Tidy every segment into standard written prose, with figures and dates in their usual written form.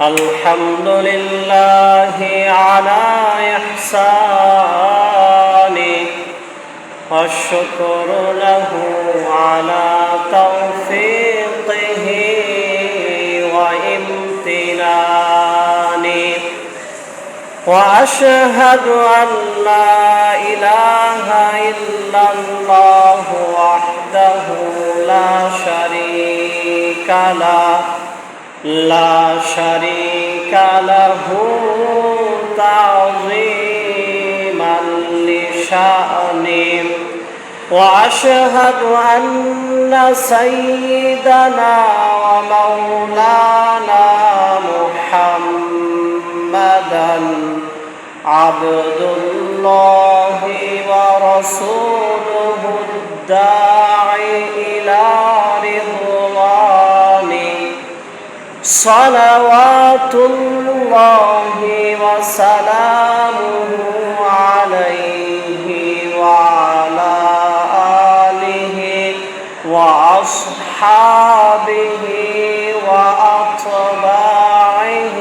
الحمد لله على إحسانه والشكر له على توفيقه وامتنانه وأشهد أن لا إله إلا الله وحده لا شريك له تعظيما لشأنه وأشهد أن سيدنا ومولانا محمدا عبد الله ورسوله الداعي إلى رضوانه صلوات الله وسلامه عليه وعلى آله وأصحابه وأتباعه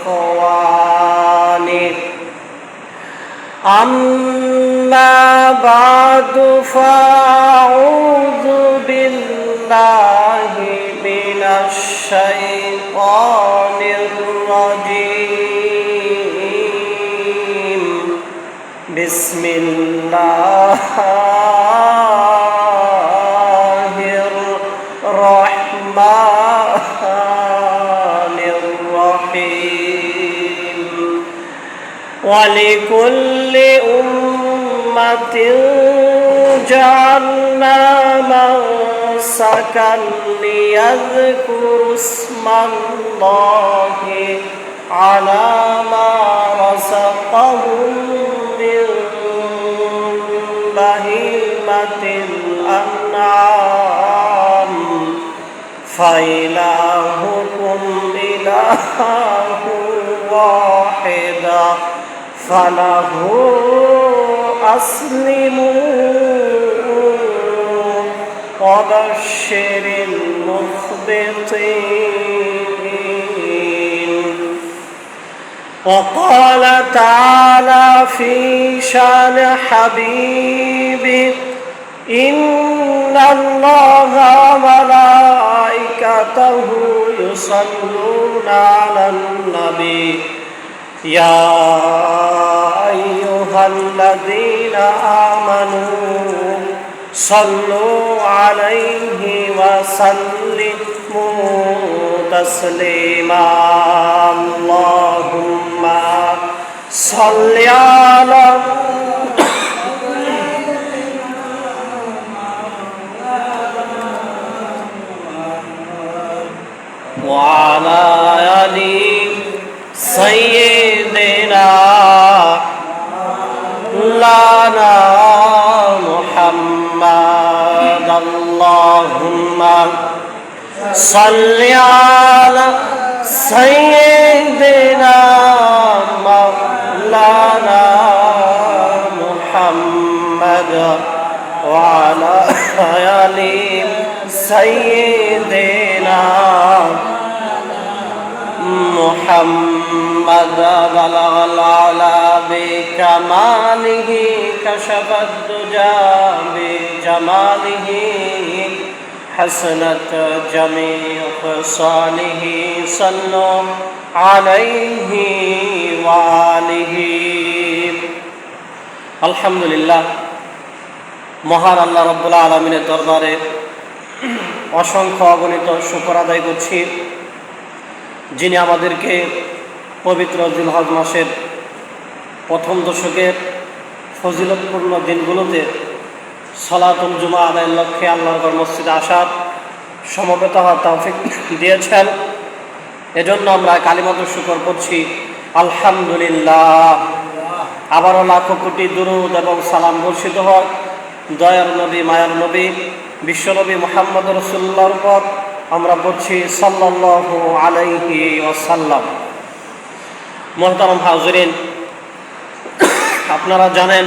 وإخوانه أما بعد فأعوذ بالله من الشيطان الرجيم بسم الله الرحمن الرحيم ولكل أمة جعلنا منسكا ليذكروا اسم الله على ما رزقهم من بهيمة الأنعام فإلهكم إله واحد فله أسلموا وبشر المخبتين وقال تعالى في شان حبيبه إن الله وملائكته يصلون على النبي يا أيها الذين آمنوا صلوا عليه وسلموا تسليما اللهم صل على وعلى آل سيدنا لنا محمد اللهم صل على سيدنا مولانا محمد وعلى آل سيدنا محمد بلغ العلا بكماله كشف الدجى بجماله حسنت جميع خصاله صلوا عليه وآله আলহামদুলিল্লাহ মহান আল্লাহ রাব্বুল আলামিনের দরবারে অসংখ্য অগণিত শুকর আদায় করছি যিনি আমাদেরকে পবিত্র জিলহজ মাসের প্রথম দশকের ফজিলতপূর্ণ দিনগুলোতে সালাতুল জুমা আদায়ের লক্ষ্যে আল্লাহর ঘর মসজিদে আসার সমবেত হওয়ার তৌফিক দিয়েছেন। এজন্য আমরা কালিমাতুল শুকর করছি আলহামদুলিল্লাহ। আবারও লাখো কোটি দুরূদ এবং সালাম বর্ষিত হোক দয়ার নবী মায়ার নবী বিশ্বনবী মুহাম্মদ রাসূলুল্লাহর উপর। আমরা পড়ছি সাল্লাল্লাহু আলাইহি ওয়াসাল্লাম। মুহতারাম হাজিরিন, আপনারা জানেন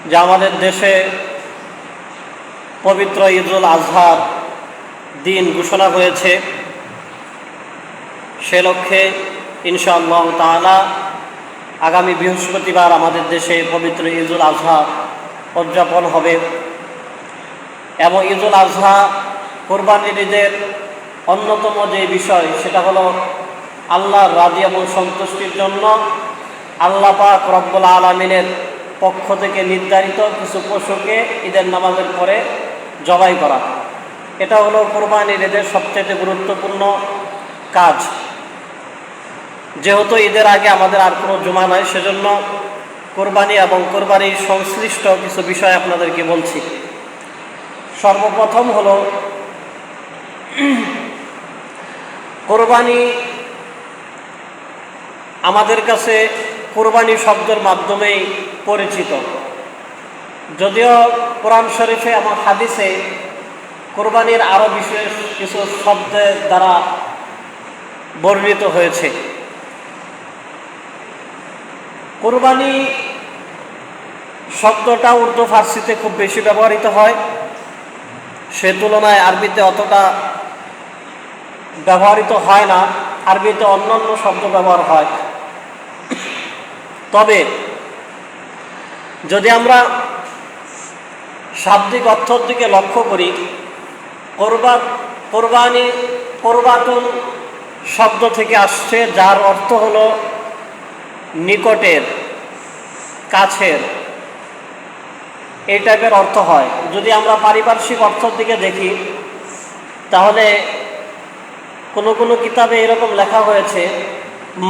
যে আমাদের দেশে পবিত্র ঈদুল আজহার দিন ঘোষণা হয়েছে। সে লক্ষ্যে ইনশাআল্লাহ তাআলা আগামী বৃহস্পতিবার আমাদের দেশে পবিত্র ঈদুল আজহা উদযাপন হবে এবং ঈদুল আজহা কোরবানির ঈদের অন্যতম যে বিষয় সেটা হলো আল্লাহর রাজি এবং সন্তুষ্টির জন্য আল্লাহ পাক রব্বুল আলামিনের পক্ষ থেকে নির্ধারিত কিছু পশুকে ঈদের নামাজের পরে জবাই করা। এটা হলো কোরবানির ঈদের সবচেয়ে গুরুত্বপূর্ণ কাজ। যেহেতু ঈদের আগে আমাদের আর কোনো জুমা নাই, সেজন্য কোরবানি এবং কোরবানির সংশ্লিষ্ট কিছু বিষয় আপনাদেরকে বলছি। সর্বপ্রথম হলো কোরবানি আমাদের কাছে কোরবানি শব্দের মাধ্যমেই পরিচিত, যদিও কোরআন শরীফে এবং হাদিসে কোরবানির আরও বিশেষ কিছু শব্দের দ্বারা বর্ণিত হয়েছে। কোরবানি শব্দটা উর্দু ফার্সিতে খুব বেশি ব্যবহৃত হয়, সে তুলনায় আরবিতে অতটা ব্যবহৃত হয় না। আরবিতে অন্যান্য শব্দ ব্যবহার হয়। তবে যদি আমরা শাব্দিক অর্থের দিকে লক্ষ্য করি, কোরবানি কোরবাতুন শব্দ থেকে আসছে, যার অর্থ হলো নিকটের, কাছের, এই টাইপের অর্থ হয়। যদি আমরা পারিপার্শ্বিক অর্থের দিকে দেখি তাহলে কোনো কোনো কিতাবে এরকম লেখা হয়েছে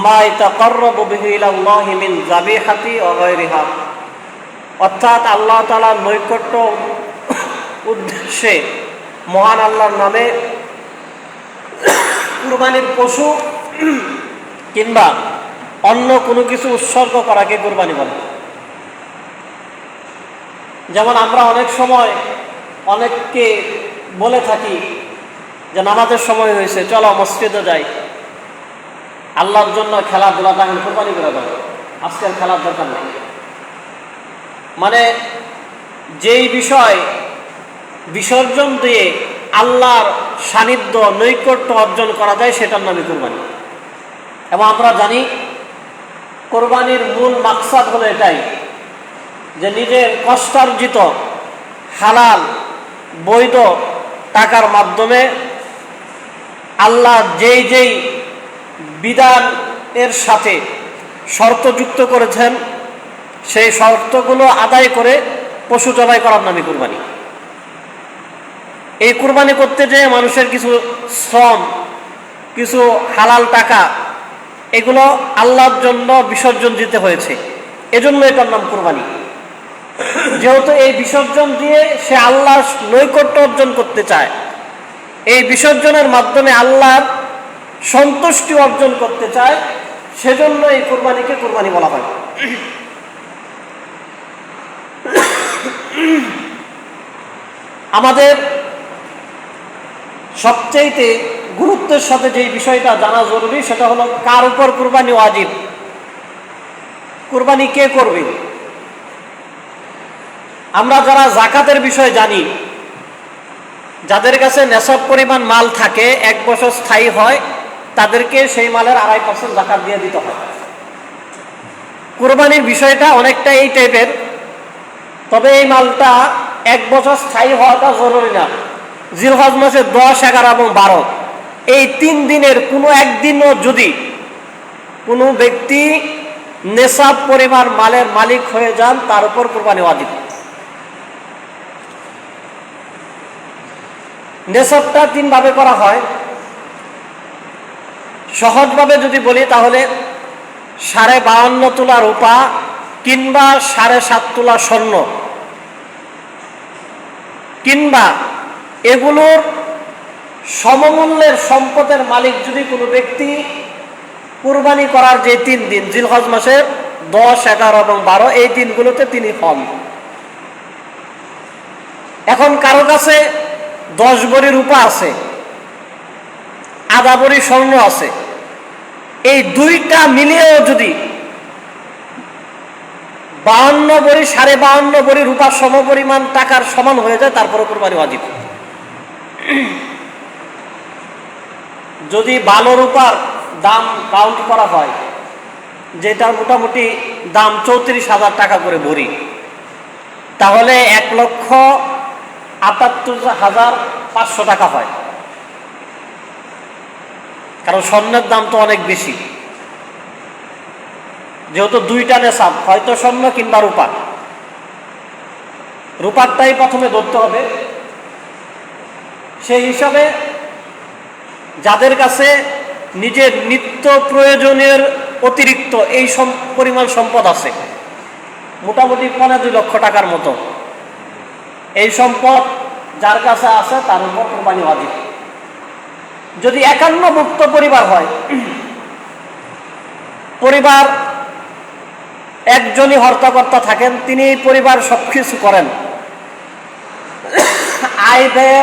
মা ইয়াতাকাররাবু বিহি ইলাল্লাহি মিন যাবিহাতি ওয়া গায়রিহা, অর্থাৎ আল্লাহ তাআলার নৈকট্য উদ্দেশ্যে মহান আল্লাহর নামে কুরবানির পশু কিংবা অন্য কোনো কিছু উৎসর্গ করাকে কুরবানি বলে। যেমন আমরা অনেক সময় অনেককে বলে থাকি যে নামাজের সময় হয়েছে, চলো মসজিদে যাই, আল্লাহর জন্য খেলাধুলাটা এখন কোরবানি করে দাও, আজকের খেলার দরকার নেই। মানে যেই বিষয় বিসর্জন দিয়ে আল্লাহর সান্নিধ্য নৈকট্য অর্জন করা যায় সেটার নামে কোরবানি। এবং আমরা জানি কোরবানির মূল মাকসাদ হলো এটাই যে নিজের কষ্টার্জিত হালাল বৈধ টাকার মাধ্যমে আল্লাহ যেই যেই বিধান এর সাথে শর্ত যুক্ত করেছেন সেই শর্তগুলো আদায় করে পশু জবাই করার নামে কুরবানি। এই কুরবানি করতে যেয়ে মানুষের কিছু শ্রম, কিছু হালাল টাকা, এগুলো আল্লাহর জন্য বিসর্জন দিতে হয়েছে, এজন্য এটার নাম কুরবানি। যেহেতু এই বিসর্জন দিয়ে সে আল্লাহর নৈকট্য অর্জন করতে চায়, এই বিসর্জনের মাধ্যমে আল্লাহর সন্তুষ্টি অর্জন করতে চায়, সেজন্য এই কুরবানিকে কুরবানি বলা হয়। আমাদের সবচেয়ে গুরুত্বের সাথে যেই বিষয়টা জানা জরুরি সেটা হলো কার উপর কুরবানি ওয়াজিব, কুরবানি কে করবে। আমরা যারা যাকাতের বিষয় জানি, যাদের কাছে নেশাব পরিমাণ মাল থাকে, 1 বছর স্থায়ী হয়, তাদেরকে সেই মালের 2.5% যাকাত দিয়ে দিতে হয়। কুরবানির বিষয়টা অনেকটা এই টাইপের, তবে এই মালটা 1 বছর স্থায়ী হওয়াটা জরুরি না। জিলহজ মাসে 10, 11 এবং 12 এই 3 দিনের কোনো একদিনও যদি কোনো ব্যক্তি নেশাব পরিমাণ মালের মালিক হয়ে যান, তার উপর কুরবানি ওয়াজিব। নেশাবটা 3 ভাবে করা হয়। সহজভাবে যদি বলি তাহলে 52.5 তোলা রূপা কিংবা 7.5 তোলা স্বর্ণ কিংবা এগুলোর সমমূল্যের সম্পদের মালিক যদি কোনো ব্যক্তি কুরবানি করার যে 3 দিন জিলহজ মাসের 10, 11 এবং 12 এই দিনগুলোতে তিনি হন। এখন কারো কাছে 10 ভরি রূপা আছে, আধা ভরি স্বর্ণ আছে, এই দুইটা মিলিয়েও যদি 52 ভরি 52.5 ভরি রূপার সমপরিমাণ টাকার সমান হয়ে যায়, তারপরে কুরবানি ওয়াজিব। যদি ভালো রূপার দাম কাউন্ট করা হয়, যেটা মোটামুটি দাম 34,000 টাকা করে ভরি, তাহলে 1,78,500 টাকা হয়। কারণ স্বর্ণের দাম তো অনেক বেশি, যেহেতু দুইটা নেশাব, হয়তো স্বর্ণ কিংবা রূপা। রূপারটাই প্রথমে ধরতে হবে। সেই হিসাবে যাদের কাছে নিজের নিত্য প্রয়োজনের অতিরিক্ত এই পরিমাণ সম্পদ আছে, মোটামুটি 2.5 লক্ষ টাকার মতো, এই সম্পদ যার কাছে আছে তার উপর কুরবানি ওয়াজিব। যদি একান্নভুক্ত পরিবার হয়, পরিবার একজনই হর্তাকর্তা থাকেন, তিনি এই পরিবার সবকিছু করেন, আয় ব্যয়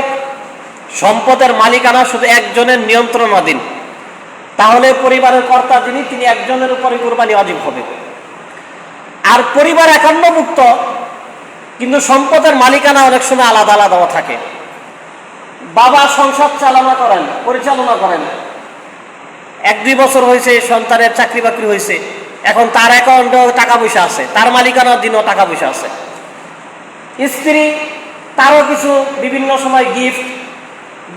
সম্পদের মালিকানা শুধু একজনের নিয়ন্ত্রণাধীন, তাহলে পরিবারের কর্তা যিনি, তিনি একজনের উপরে কুরবানি ওয়াজিব হবে। আর পরিবার একান্নভুক্ত কিন্তু সম্পদের মালিকানা অনেক সময় আলাদা আলাদাও থাকে। বাবা সংসার পরিচালনা করেন, 1-2 বছর হয়েছে, সন্তানের চাকরি বাকরি হয়েছে, এখন তার অ্যাকাউন্টেও টাকা পয়সা আছে, তার মালিকানার দিনও টাকা পয়সা আছে। স্ত্রী, তারও কিছু বিভিন্ন সময় গিফট,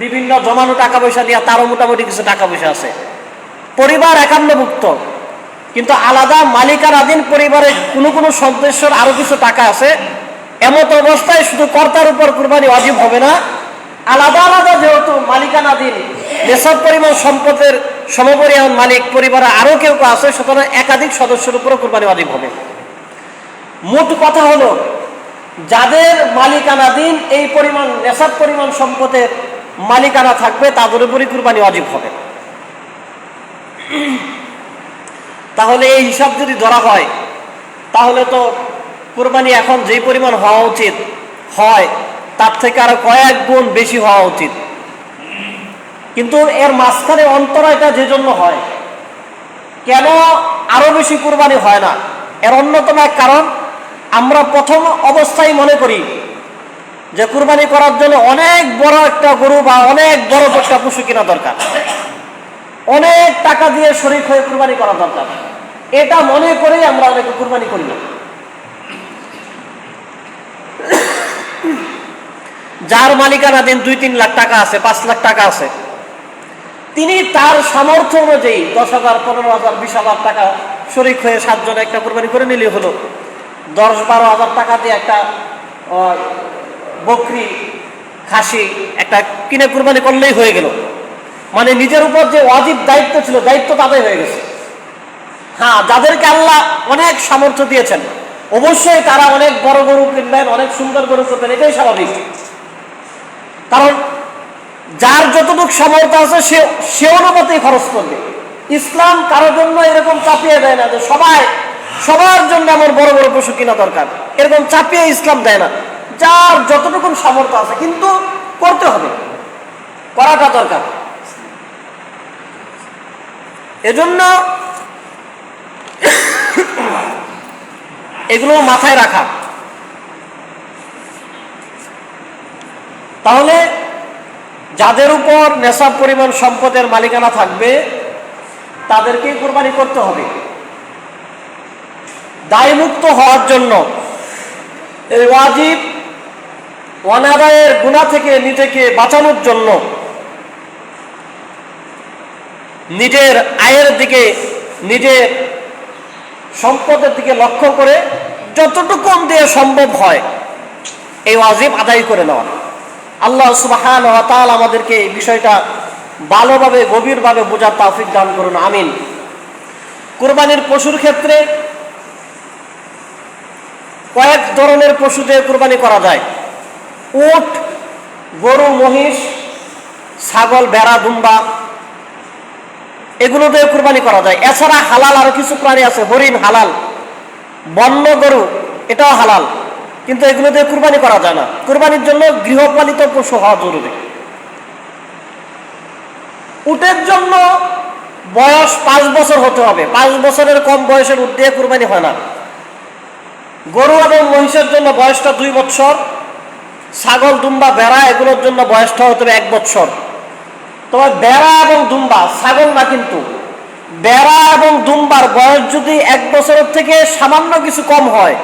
বিভিন্ন জমানো টাকা পয়সা দিয়ে তারও মোটামুটি কিছু টাকা পয়সা আছে। পরিবার একান্নভুক্ত কিন্তু আলাদা মালিকানাধীন পরিবারের কোনো কোনো সদস্যের আরো কিছু টাকা আছে, এমত অবস্থায় শুধু কর্তার উপর কুরবানি ওয়াজিব হবে না, আলাদা আলাদা যেহেতু মালিকানাধীন যেসব পরিমাণ সম্পদের সমপরিমাণ মালিক পরিবারে আরো কেউ আছে, সুতরাং একাধিক সদস্যের উপর কুরবানি ওয়াজিব হবে। মোট কথা হলো, যাদের মালিকানাধীন এই পরিমাণ নেশাব পরিমাণ সম্পদের মালিকানা থাকবে, তাদের উপরই কুরবানি ওয়াজিব হবে। তাহলে এই হিসাব যদি ধরা হয়, তাহলে তো কুরবানি এখন যেই পরিমাণ হওয়া উচিত হয়, তার থেকে আরো কয়েক গুণ বেশি হওয়া উচিত। কিন্তু এর মাঝখানে অন্তরায়টা যে জন্য হয়, কেন আরো বেশি কুরবানি হয় না, এর অন্যতম এক কারণ, আমরা প্রথম অবস্থায় মনে করি যে কুরবানি করার জন্য অনেক বড় একটা গরু বা অনেক বড় একটা পশু কেনা দরকার, অনেক টাকা দিয়ে শরীক হয়ে কুরবানি করা দরকার। এটা মনে করেই আমরা অনেকে কুরবানি করি না। যার মালিকানাধীন 2-3 লাখ টাকা আছে, 5 লাখ টাকা আছে, তিনি তার সামর্থ্য অনুযায়ী 10,000, 15,000, 20,000 টাকা শরীক হয়ে 7 জনে একটা কুরবানি করে নিলে হলো। 10-12 হাজার টাকা দিয়ে একটা বকরি, খাসি একটা কিনে কুরবানি করলেই হয়ে গেল। মানে নিজের উপর যে ওয়াজিব দায়িত্ব ছিল, দায়িত্ব তাদের হয়ে গেছে। হ্যাঁ, যাদেরকে আল্লাহ অনেক সামর্থ্য দিয়েছেন, অবশ্যই তারা অনেক বড় গরু কিনবেন, অনেক সুন্দর গরু কিনবেন, এটাই স্বাভাবিক। কারণ যার যতটুকু সামর্থ্য আছে সে অনুপাতেই খরচ করবে। ইসলাম কারোর জন্য এরকম চাপিয়ে দেয় না যে সবার জন্য আমার বড় বড় পশু কিনা দরকার, এরকম চাপিয়ে ইসলাম দেয় না। যার যতটুকু সামর্থ্য আছে, কিন্তু করতে হবে, করাটা দরকার। এজন্য এগুলো মাথায় রাখা। তাহলে যাদের উপর নেশাব পরিমাণ সম্পদের মালিকানা থাকবে, তাদেরকে কুরবানি করতে হবে। দায়মুক্ত হওয়ার জন্য, এই ওয়াজিব অনাদায়ের গুনাহ থেকে নিজেকে বাঁচানোর জন্য, নিজের আয়ের দিকে, নিজের সম্পদের দিকে লক্ষ্য করে যতটুকু দিয়ে সম্ভব হয় এই ওয়াজিব আদায় করে নেওয়া। আল্লাহ সুবহানাহু ওয়া তাআলা আমাদেরকে এই বিষয়টা ভালোভাবে গভীরভাবে বোঝার তৌফিক দান করুন, আমিন। কুরবানির পশুর ক্ষেত্রে কয়েক ধরনের পশু দিয়ে কুরবানি করা যায়। উট, গরু, মহিষ, ছাগল, ভেড়া, দুম্বা, এগুলো দিয়ে কুরবানি করা যায়। এছাড়া হালাল আরো কিছু প্রাণী আছে, হরিণ হালাল, বন্য গরু এটাও হালাল, কিন্তু এগুলো দিয়ে কুরবানি করা যায় না। কুরবানির জন্য গৃহপালিত পশু হওয়া জরুরি। উটের জন্য বয়স 5 বছর হতে হবে, 5 বছরের কম বয়সের উট দিয়ে কুরবানি হয় না। গরু এবং মহিষের জন্য বয়সটা 2 বছর, ছাগল, দুম্বা, ভেড়া এগুলোর জন্য বয়সটা হতে হবে 1 বছর। তবে ভেড়া এবং দুম্বা, ছাগল না কিন্তু, ভেড়া এবং দুম্বার বয়স যদি 1 বছরের থেকে সামান্য কিছু কম হয়,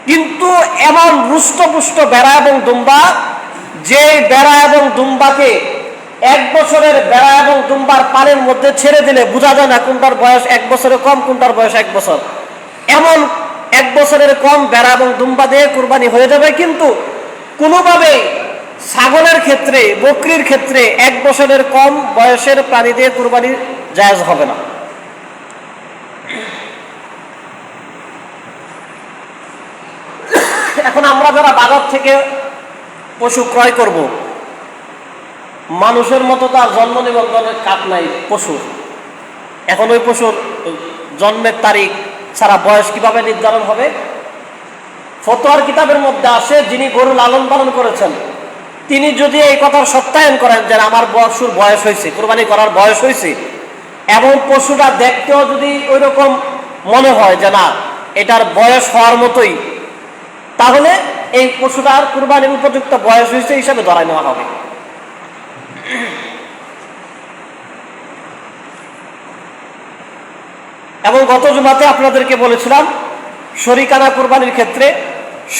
কিন্তু এমন রুষ্টপুষ্ট ভেড়া এবং দুম্বা, যে ভেড়া এবং দুম্বাকে 1 বছরের ভেড়া এবং দুম্বার পালের মধ্যে ছেড়ে দিলে বোঝা যায় না কোনটার বয়স 1 বছরের কম, কোনটার বয়স 1 বছর। এমন 1 বছরের কম ভেড়া এবং দুম্বা দিয়ে কুরবানি হয়ে যাবে, কিন্তু কোনোভাবেই ছাগলের ক্ষেত্রে, বকরির ক্ষেত্রে 1 বছরের কম বয়সের প্রাণী দিয়ে কুরবানি জায়েজ হবে না। এখন আমরা যারা বাজার থেকে পশু ক্রয় করব, মানুষের মতো তার জন্ম নিবন্ধনের কাট নাই পশু। এখন ওই পশুর জন্মের তারিখ ছাড়া বয়স কিভাবে নির্ধারণ হবে? ফতোয়ার কিতাবের মধ্যে আসে, যিনি গরু লালন পালন করেছেন তিনি যদি এই কথার সত্যায়ন করেন যে আমার পশুর বয়স হয়েছে, কুরবানি করার বয়স হয়েছে, এবং পশুটা দেখতেও যদি ওই রকম মনে হয় যে না এটার বয়স হওয়ার মতোই, তাহলে এই পশুটার কুরবানির উপযুক্ত বয়স হয়েছে হিসাবে ধরাই নেওয়া হবে। এবং গত জুমাতে আপনাদেরকে বলেছিলাম, শরিকানা কুরবানির ক্ষেত্রে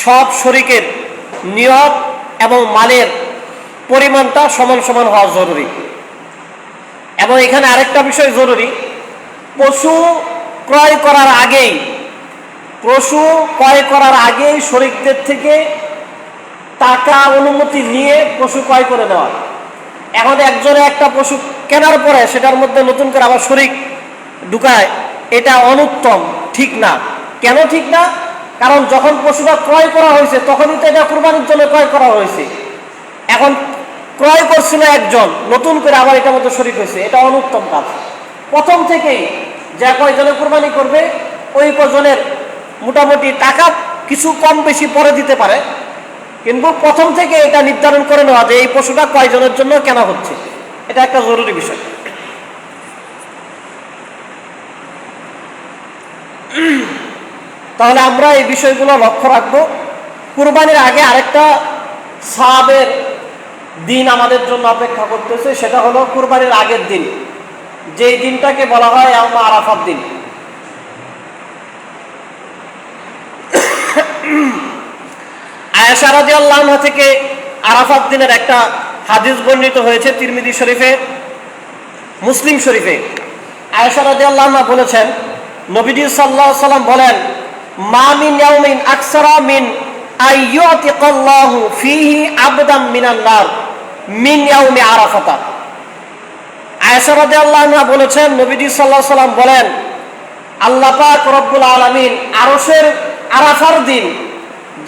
সব শরিকের নিয়ত এবং মালের পরিমাণটা সমান সমান হওয়া জরুরি। এবং এখানে আরেকটা বিষয় জরুরি, পশু ক্রয় করার আগেই শরিকদের থেকে টাকা অনুমতি নিয়ে পশু ক্রয় করে নেওয়া। এখন একজনে একটা পশু কেনার পরে সেটার মধ্যে নতুন করে আবার শরিক ঢুকায়, এটা অনুত্তম, ঠিক না। কেন ঠিক না? কারণ যখন পশুটা ক্রয় করা হয়েছে তখনই তো এটা কুরবানির জন্য ক্রয় করা হয়েছে। এখন ক্রয় করছিল একজন, নতুন করে আবার এটার মধ্যে শরিক হয়েছে, এটা অনুত্তম কাজ। প্রথম থেকেই যে কয়জনে কুরবানি করবে ওই কজনের মোটামুটি টাকা কিছু কম বেশি পরে দিতে পারে, কিন্তু প্রথম থেকে এটা নির্ধারণ করে নেওয়া যে এই পশুটা কয়জনের জন্য কেনা হচ্ছে, এটা একটা জরুরি বিষয়। তাহলে আমরা এই বিষয়গুলো লক্ষ্য রাখবো। কুরবানির আগে আরেকটা সওয়াবের দিন আমাদের জন্য অপেক্ষা করতেছে, সেটা হলো কুরবানির আগের দিন, যেই দিনটাকে বলা হয় ইয়াউমে আরাফার দিন। আয়েশা রাদিয়াল্লাহু আনহা থেকে আরাফাত দিনের একটা হাদিস বর্ণিত হয়েছে তিরমিজি শরীফে, মুসলিম শরীফে। আয়েশা রাদিয়াল্লাহু আনহা বলেছেন, নবীজি সাল্লাল্লাহু আলাইহি ওয়াসাল্লাম বলেন, মা মিন ইয়াউমিন আকসারা মিন আইয়ুতিকাল্লাহু ফীহি আবদাম মিনান নার মিন ইয়াউমি আরাফাতা। আয়েশা রাদিয়াল্লাহু আনহা বলেছেন, নবীজি সাল্লাল্লাহু আলাইহি ওয়াসাল্লাম বলেন, আল্লাহ পাক রব্বুল আলামিন আরশের আরাফার দিন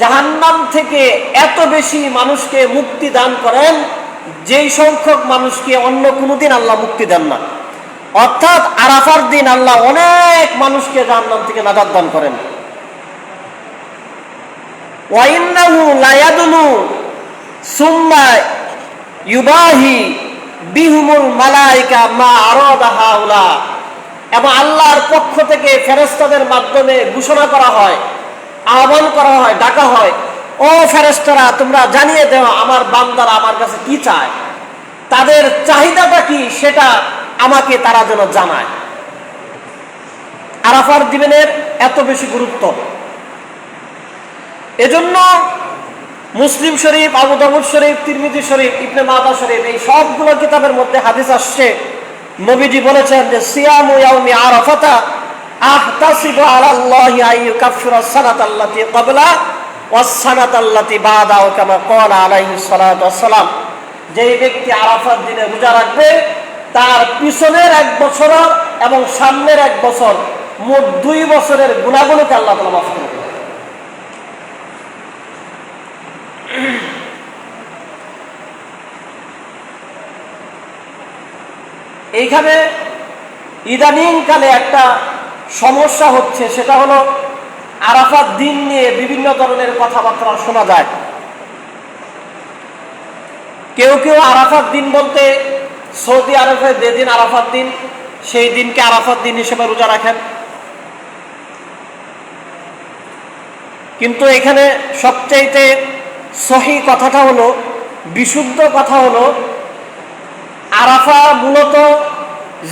জাহান্নাম থেকে এত বেশি মানুষকে মুক্তি দান করেন যেই সংখ্যক মানুষকে অন্য কোনোদিন আল্লাহ মুক্তি দেন না। অর্থাৎ আরাফার দিন আল্লাহ অনেক মানুষকে জাহান্নাম থেকে নাজাত দান করেন। ওয়া ইন্নাহু লা ইয়াদুনু সুম্মা ইউবাহি বিহুমুল মালায়েকা মা আরাদা হাউলা। এবং আল্লাহর পক্ষ থেকে ফেরেশতাদের মাধ্যমে ঘোষণা করা হয়, আহ্বান করা হয়, ডাকা হয়, ও ফেরেশতারা তোমরা জানিয়ে দাও আমার বান্দারা আমার কাছে কি চায়, তাদের চাহিদাটা কি সেটা আমাকে তারা যেন জানায়। আরাফার দিনের এত বেশি গুরুত্ব। এজন্য মুসলিম শরীফ, আবু দাউদ শরীফ, তিরমিজি শরীফ, ইবনে মাজাহ শরীফ, এই সবগুলো কিতাবের মধ্যে হাদিস আসছে, নবীজি বলেছেন যে সিয়ামু ইয়াউমি আরাফাতা আহতাসিবু আলাল্লাহি আইয়ুকাফিরাস সানাতাল্লাতী ক্বাবলা ওয়াস সানাতাল্লাতী বাদাহু কামা ক্বালা আলাইহিস সালাতু ওয়াস সালাম। যেই ব্যক্তি আরাফার দিনে রোজা রাখবে তার পিছনের 1 বছর এবং সামনের 1 বছর, মোট 2 বছরের গুনাহগুলোকে আল্লাহ তাআলা মাফ করে দেবেন। এইখানে ইদানিং কালে একটা সমস্যা হচ্ছে, সেটা হলো আরাফাত দিন নিয়ে বিভিন্ন ধরনের কথাবার্তা শোনা যায়। কেউ কেউ আরাফাত দিন বলতে সৌদি আরবে যেদিন আরাফাত দিন সেই দিনকে আরাফাত দিন হিসেবে রোজা রাখেন। কিন্তু এখানে সবচাইতে সহি কথাটা হলো, বিশুদ্ধ কথা হলো, আরাফা মূলত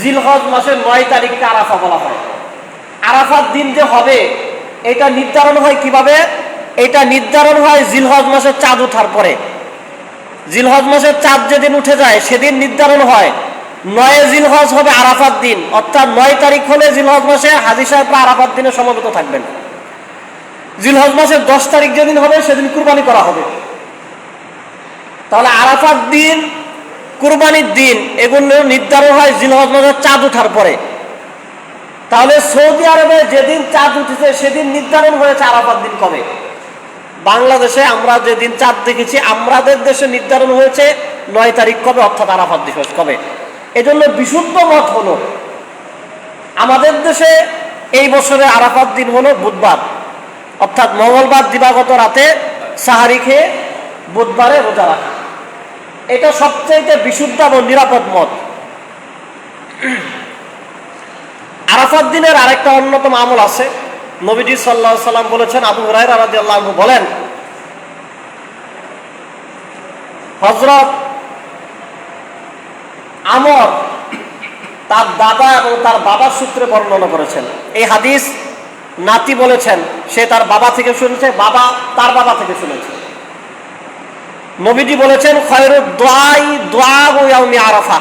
জিলহজ মাসের 9 তারিখকে আরাফা বলা হয়। আরাফার দিন যে হবে এটা নির্ধারণ হয় কিভাবে? এটা নির্ধারণ হয় জিলহজ মাসের চাঁদ ওঠার পরে। জিলহজ মাসের চাঁদ যেদিন উঠে যায় সেদিন নির্ধারণ হয় 9 জিলহজ হবে আরাফার দিন, অর্থাৎ 9 তারিখ হলে জিলহজ মাসে হাজী সাহেবরা আরাফার দিনে সমবেত থাকবেন। জিলহজ মাসের 10 তারিখ যেদিন হবে সেদিন কুরবানি করা হবে। তাহলে আরাফার দিন, কুরবানির দিন, এগুলো নির্ধারণ হয় জিলহজ মাসের চাঁদ ওঠার পরে। তাহলে সৌদি আরবে যেদিন চাঁদ উঠেছে সেদিন নির্ধারণ হয়েছে আরাফার দিন কবে। বাংলাদেশে আমরা যেদিন চাঁদ দেখেছি, আমাদের দেশে নির্ধারণ হয়েছে 9 তারিখ কবে, অর্থাৎ আরাফাত দিবস কবে। এজন্য বিশুদ্ধ মত হলো আমাদের দেশে এই বছরে আরাফাত দিন হলো বুধবার, অর্থাৎ মঙ্গলবার দিবাগত রাতে সাহারি খেয়ে বুধবারে রোজা রাখা। এটা সবচেয়ে বিশুদ্ধ এবং নিরাপদ মত। আরাফাত দিনের আরেকটা অন্যতম আমল আছে। নবীজি সাল্লাল্লাহু আলাইহি সাল্লাম বলেছেন, আবু হুরায়রা রাদিয়াল্লাহু আনহু বলেন, হযরত আমর তার দাদা এবং তার বাবার সূত্রে বর্ণনা করেছেন। এই হাদিস নাতি বলেছেন, সে তার বাবা থেকে শুনেছে, বাবা তার বাবা থেকে শুনেছে। নবীজি বলেছেন, খায়রুদ দুআই দুআউ ইয়াউমি আরাফা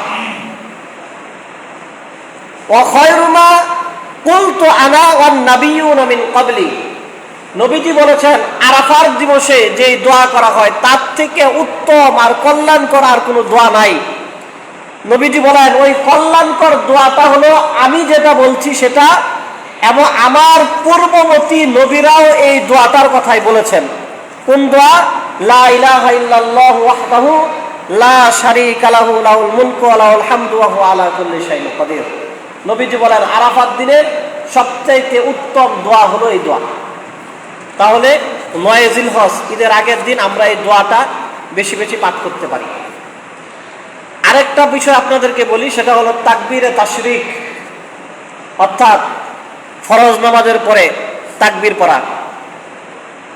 ওয়া খায়রু মা কুলতু আনা ওয়ান নাবিয়্যুনা মিন ক্বাবলি। নবীজি বলেছেন, আরাফার দিবসে যেই দোয়া করা হয় তার থেকে উত্তম আর কল্যাণকর আর কোনো দোয়া নাই। নবীজি বলেন, ওই কল্যাণকর দোয়াটা হলো আমি যেটা বলছি সেটা, এবং আমার পূর্ববর্তী নবীরাও এই দোয়াটার কথাই বলেছেন। কোন দোয়া? লা ইলাহা ইল্লাল্লাহু ওয়াহদাহু লা শারীকা লাহু লাহুল মুলকু ওয়া লাহুল হামদু ওয়া হুয়া আলা কুল্লি শাইইন কাদির। নবীজি বলেন, আরাফাত দিনের সবচাইতে উত্তম দোয়া হলো এই দোয়া। তাহলে 9 জিলহজ ঈদের আগের দিন আমরা এই দোয়াটা বেশি বেশি পাঠ করতে পারি। আরেকটা বিষয় আপনাদেরকে বলি, সেটা হলো তাকবীরে তাশরিক, অর্থাৎ ফরজ নামাজের পরে তাকবীর পড়া।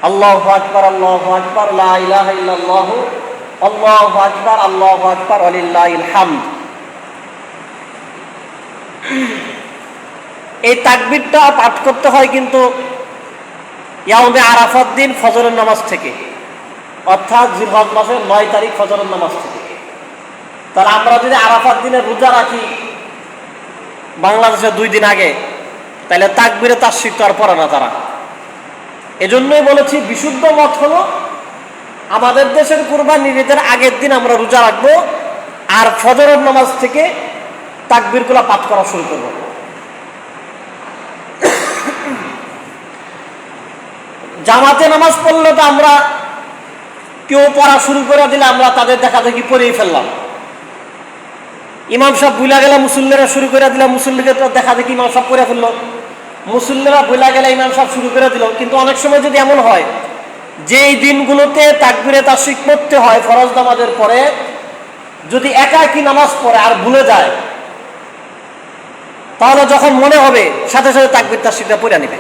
আল্লাহু আকবার, আল্লাহু আকবার, লা ইলাহা ইল্লাল্লাহু, আল্লাহু আকবার, আল্লাহু আকবার, ওয়ালিল্লাহিল হামদ। এই তাকবীরটা পাঠ করতে হয় কিন্তু ইয়াউমে আরাফাত দিন ফজরের নামাজ থেকে, অর্থাৎ জিলহজ মাসের 9 তারিখ ফজরের নামাজ থেকে। তাহলে আমরা যদি আরাফাত দিনে রোজা রাখি বাংলাদেশে 2 দিন আগে, তাহলে তাকবীরে তাশরিক তো আর পড়ে না তারা। এজন্যই বলেছি বিশুদ্ধ মত হলো আমাদের দেশের কুরবানির ঈদের আগের দিন আমরা রোজা রাখবো, আর ফজরের নামাজ থেকে তাকবীরগুলো পাঠ করা শুরু করব। জামাতে নামাজ পড়লে তো আমরা কেউ পড়া শুরু করে দিলে আমরা তাদের দেখা দেখি পড়েই ফেললাম। ইমাম সাহেব ভুলা গেলে মুসল্লিরা শুরু করে দিলাম, মুসল্লিদের দেখা দেখি ইমাম সাহেব পড়ে ফেললো, মুসল্লিরা ভুলা গেলে ইমাম সাহেব শুরু করে দিল। কিন্তু অনেক সময় যদি এমন হয় যে এই দিনগুলোতে তাকবীরে তাশরিক পড়তে হয় ফরজ নামাজের পরে, যদি একাকী নামাজ পড়ে আর ভুলে যায়, তাহলে যখন মনে হবে সাথে সাথে তাকবীর তাশরিকটা পড়ে নেবে।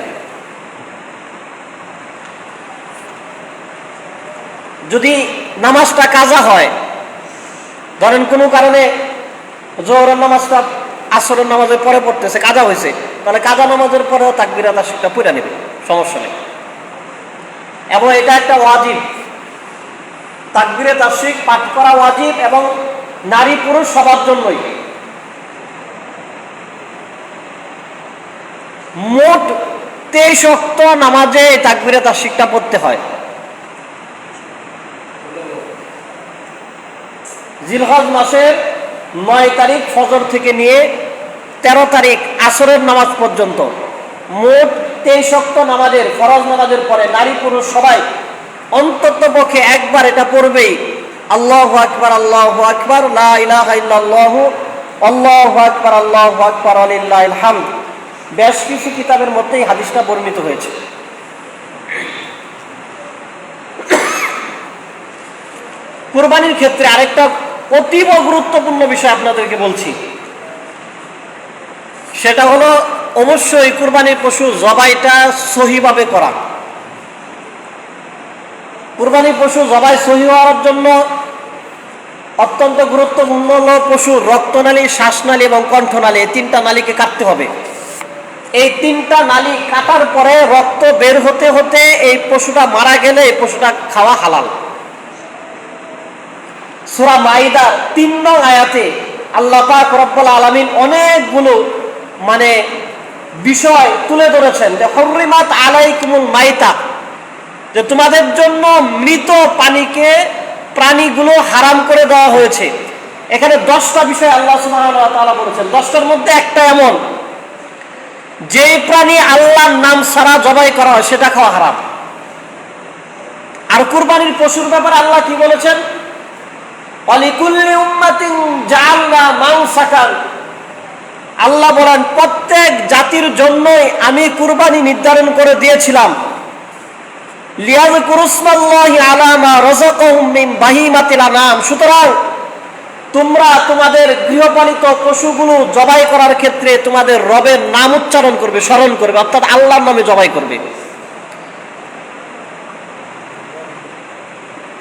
যদি নামাজটা কাজা হয়, ধরেন কোনো কারণে জোহরের নামাজটা আসরের নামাজের পরে পড়তেছে, কাজা হয়েছে, তাহলে কাজা নামাজের পরেও তাকবীর তাশরিকটা পড়ে নেবে, সমস্যা নেই। এবং এটা একটা ওয়াজিব, তাকবীরে তাশরিক পাঠ করা ওয়াজিব, এবং নারী পুরুষ সবার জন্যই। মোট 23 ওয়াক্ত নামাজে এই তাকবীরে তাশরিকটা পড়তে হয়। জিলহজ মাসের 9 তারিখ ফজর থেকে নিয়ে 13 তারিখ আসরের নামাজ পর্যন্ত মোট 23 ওয়াক্ত নামাজের, ফরজ নামাজের পরে নারী পুরুষ সবাই অন্তত পক্ষে একবার এটা পড়বেই, আল্লাহু আকবার, আল্লাহু আকবার, লা ইলাহা ইল্লাল্লাহু, আল্লাহু আকবার, আল্লাহু আকবার, ওয়ালিল্লাহিল হামদ। বেশ কিছু কিতাবের মধ্যে এই হাদিসটা বর্ণিত হয়েছে। কুরবানির ক্ষেত্রে আরেকটা অতীব গুরুত্বপূর্ণ বিষয় আপনাদেরকে বলছি, সেটা হলো অবশ্যই কুরবানির পশু জবাইটা সহিভাবে করা। কুরবানি পশু জবাই সহি হওয়ার জন্য অত্যন্ত গুরুত্বপূর্ণ হলো পশুর রক্তনালী, শ্বাসনালী এবং কণ্ঠনালী, এই তিনটা নালীকে কাটতে হবে। এই তিনটা নালী কাটার পরে রক্ত বের হতে হতে এই পশুটা মারা গেলে এই পশুটা খাওয়া হালাল। সূরা মাইদা ৩ নং আয়াতে আল্লাহ পাক রব্বুল আলামিন অনেকগুলো বিষয় তুলে ধরেছেন যে হুররিমাত আলাইকুমুল মাইতা, যে তোমাদের জন্য মৃত প্রাণীগুলো হারাম করে দেওয়া হয়েছে। এখানে 10টা বিষয় আল্লাহ সুবহানাহু ওয়া তাআলা বলেছেন। 10টার মধ্যে একটা এমন যে প্রাণী আল্লাহর নাম ছাড়া জবাই করা হয় সেটা খাওয়া হারাম। আর কুরবানির পশুর ব্যাপারে আল্লাহ কি বলেছেন? ওয়ালিকুল্লি উম্মাতিন জাআলনা মানসাকান, আল্লাহ বলেন প্রত্যেক জাতির জন্যই আমি কুরবানি নির্ধারণ করে দিয়েছিলাম। লিয়াযকুরুসমাল্লাহি আলা মা রাযাকাহুম মিন বাহিমাতিল আনআম, সুতরাং তোমরা তোমাদের গৃহপালিত পশুগুলো জবাই করার ক্ষেত্রে তোমাদের রবের নাম উচ্চারণ করবে, স্মরণ করবে, অর্থাৎ আল্লাহর নামে জবাই করবে।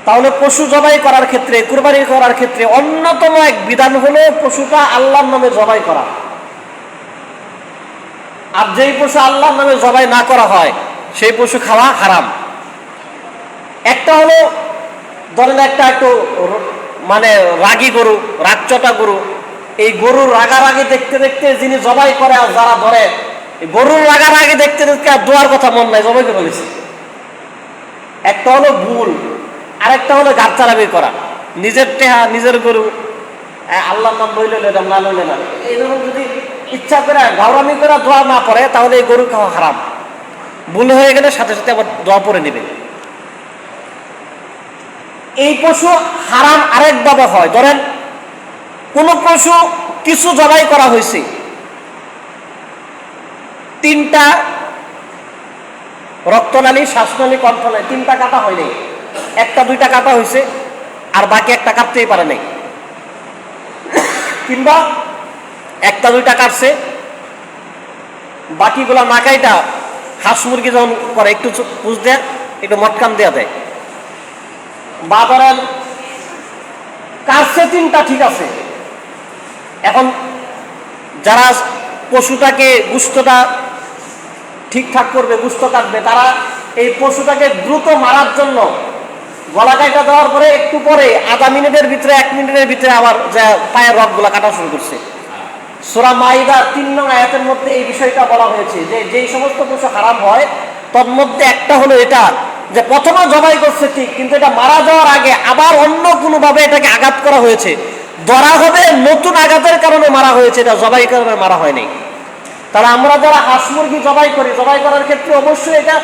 তাহলে পশু জবাই করার ক্ষেত্রে, কুরবানি করার ক্ষেত্রে অন্যতম এক বিধান হলো পশুটা আল্লাহর নামে জবাই করা। আর যেই পশু আল্লাহর নামে জবাই না করা হয় সেই পশু খাওয়া হারাম। একটা হলো ধরেন একটু রাগী গরু, রাগচটা গরু, এই গরুর রাগারাগি দেখতে দেখতে যিনি জবাই করে আর যারা ধরে, গরুর রাগারাগি দেখতে দেখতে আর দোয়ার কথা মন নাই, জবাই করে ফেলেছে। একটা হলো ভুল, আরেকটা হলো গাছারামি করা, নিজের টেহা নিজের গরু, আল্লাহর নাম লইলে লইলাম না লইলে না, এইরকম যদি ইচ্ছা করে গাওরামি করে দোয়া না পড়ে তাহলে এই গরু খাওয়া হারাম। ভুল হয়ে গেলে সাথে সাথে আবার দোয়া পড়ে নেবে। এই পশু হারাম আরেকভাবে হয়, ধরেন কোন পশু কিছু জবাই করা হয়েছে, 3টা রক্তনালী, শ্বাসনালী, কণ্ঠনালী 3টা কাটা হয়নি, 1-2টা কাটা হয়েছে আর বাকি একটা কাটতেই পারে নাই, কিংবা 1-2টা কাটছে বাকিগুলা না কাইটা হাঁস মুরগি যখন করে একটু পুষ দেয়, একটু মটকান দেয়া দেয়, বা ধরেন কাটছে 3টা ঠিক আছে। এখন যারা পশুটাকে গোশতটা ঠিকঠাক করবে, গোশত কাটবে, তারা এই পশুটাকে দ্রুত মারার জন্য গলা কাটা দেওয়ার পরে একটু পরে আধা মিনিটের ভিতরে 1 মিনিটের ভিতরে আবার পায়ের রগগুলা কাটা শুরু করছে। সূরা মাইদা 3 নং আয়াতের মধ্যে এই বিষয়টা বলা হয়েছে যে যেই সমস্ত পশু হারাম হয় তার মধ্যে একটা হলো এটা, যে প্রথমে জবাই করছে ঠিক, কিন্তু এটা মারা যাওয়ার আগে আবার অন্য কোনোভাবে এটাকে আঘাত করা হয়েছে, ধরা হবে নতুন আঘাতের কারণে মারা হয়েছে, এটা জবাই কারণে মারা হয়নি। তাহলে আমরা যারা হাঁস মুরগি জবাই করি, জবাই করার ক্ষেত্রে অবশ্যই এটা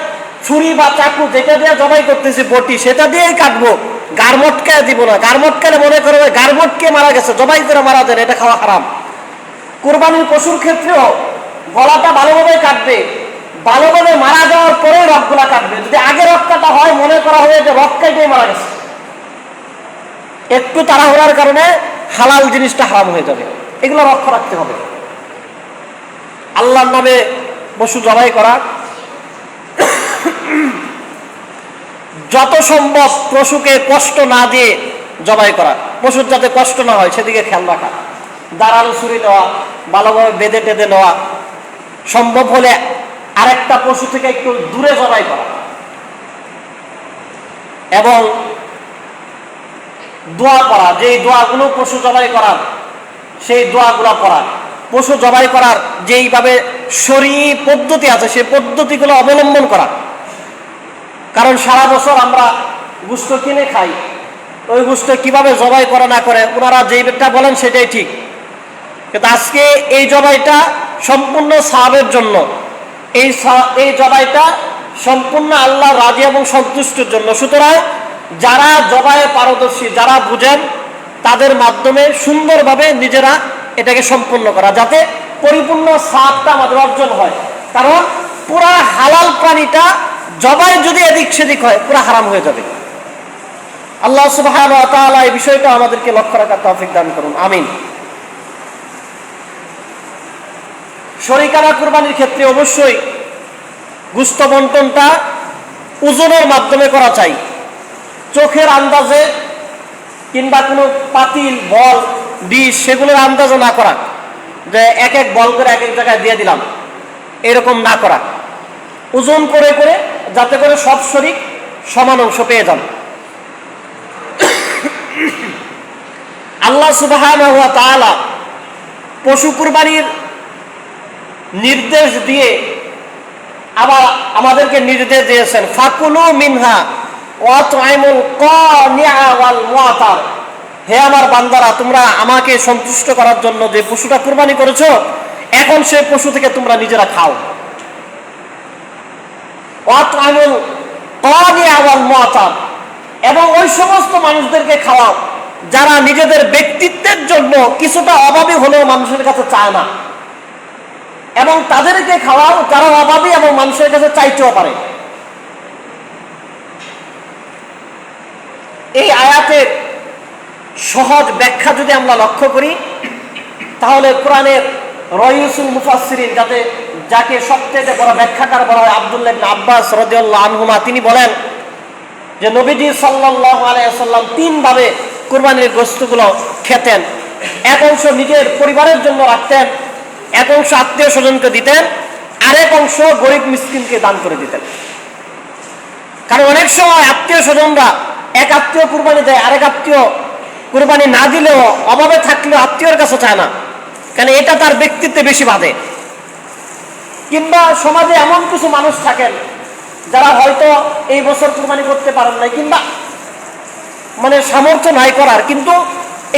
ছুরি বা চাকু যেটা দিয়ে জবাই করতেছি বটি সেটা দিয়েই কাটবো, গারমটকায় দিব না। গারমটকালে মনে করবে গারমটকে মারা গেছে, জবাই করে মারা যায়, এটা খাওয়া হারাম। কুরবানির পশুর ক্ষেত্রেও গলাটা ভালোভাবে কাটবে, ভালোভাবে মারা যাওয়ার পরে রগগুলা কাটবে। যদি আগে রগ কাটা হয় মনে করা হবে যে রগ কাটেই মারা গেছে, একটু তাড়াহুড়ার কারণে হালাল জিনিসটা হারাম হয়ে যাবে, এগুলো লক্ষ্য রাখতে হবে। আল্লাহর নামে পশু জবাই করা, যত সম্ভব পশুকে কষ্ট না দিয়ে জবাই করা, পশুর যাতে কষ্ট না হয় সেদিকে খেয়াল রাখা, দাঁড়ানো ছুরি নেওয়া, ভালোভাবে বেঁধে টেঁধে নেওয়া, সম্ভব হলে আরেকটা পশু থেকে একটু দূরে জবাই করা, এবং দোয়া করা, যেই দোয়াগুলো পশু জবাই করার সেই দোয়াগুলো করা, পশু জবাই করার যেইভাবে শরীয়ী পদ্ধতি আছে সেই পদ্ধতিগুলো অবলম্বন করা। কারণ সারা বছর আমরা গোশত কিনে খাই, ওই গোশত কিভাবে জবাই করে না করে ওনারা যেইটা বলেন সেটাই ঠিক, কিন্তু আজকে এই জবাইটা সম্পূর্ণ সাহাবের জন্য, এই জবাইটা সম্পূর্ণ আল্লাহ রাজি এবং সন্তুষ্টের জন্য। সুতরাং যারা জবাইয়ে পারদর্শী, যারা বুঝেন, তাদের মাধ্যমে সুন্দরভাবে নিজেরা এটাকে সম্পূর্ণ করা, যাতে পরিপূর্ণ সাহাবটা আমাদের অর্জন হয়। কারণ পুরা হালাল প্রাণীটা জবাই যদি এদিক সেদিক হয় পুরা হারাম হয়ে যাবে। আল্লাহ সুবহানাহু ওয়া তাআলা এই বিষয়টা আমাদেরকে লক্ষ্য রাখার তৌফিক দান করুন, আমিন। শরীকানা কুরবানির ক্ষেত্রে অবশ্যই গোশত বন্টনটা ওজনের মাধ্যমে করা চাই। চোখের আন্দাজে কিংবা কোনো পাতিল বল ডিশ সেগুলোর আন্দাজে না করা, যে এক এক বল করে এক এক জায়গায় দিয়ে দিলাম, এরকম না করা। ওজন করে করে যাতে করে সব শরীক সমান অংশ পেয়ে যান। আল্লাহ সুবহানাহু ওয়া তাআলা পশু কুরবানির নির্দেশ দিয়ে আবার আমাদেরকে নির্দেশ দিয়েছেন, ফাকুলু মিনহা ওয়া তুইমুল কানিআ ওয়াল মুআতার। হে আমার বান্দারা, তোমরা আমাকে সন্তুষ্ট করার জন্য যে পশুটা কুরবানি করেছো, এখন সেই পশু থেকে তোমরা নিজেরা খাও। ওয়া তুইমুল কানিআ ওয়াল মুআতার, এবং ওই সমস্ত মানুষদেরকে খাওয়াও যারা নিজেদের ব্যক্তিত্বের জন্য কিছুটা অভাবী হলেও মানুষের কাছে চায় না, এবং তাদেরকে খাওয়াও যারা অভাবী এবং মানুষের কাছে চাইতেও পারে। এই আয়াতের সহজ ব্যাখ্যা যদি আমরা লক্ষ্য করি, তাহলে কোরআনের রয়িসুল মুফাসসিরিন, যাকে সবচেয়ে বড় ব্যাখ্যাকার বলা হয় আব্দুল্লাহ ইবনে আব্বাস রাদিয়াল্লাহু আনহুমা, তিনি বলেন যে নবীজি সাল্লাল্লাহু আলাইহি ওয়াসাল্লাম তিন ভাবে কুরবানির গোশতগুলো খেতেন। এক অংশ নিজের পরিবারের জন্য রাখতেন, এক অংশ আত্মীয় স্বজনকে দিতেন, আরেক অংশ গরিব মিসকিনকে দান করে দিতেন। কারণ অনেক সময় আত্মীয় স্বজনরা এক আত্মীয় কুরবানি দেয়, আরেক আত্মীয় কুরবানি না দিলেও অভাবে থাকলেও আত্মীয়র কাছে চায় না, কারণ এটা তার ব্যক্তিত্বে বেশি বাধে। কিংবা সমাজে এমন কিছু মানুষ থাকেন যারা হয়তো এই বছর কুরবানি করতে পারেন নাই, কিংবা মানে সামর্থ্য নাই করার, কিন্তু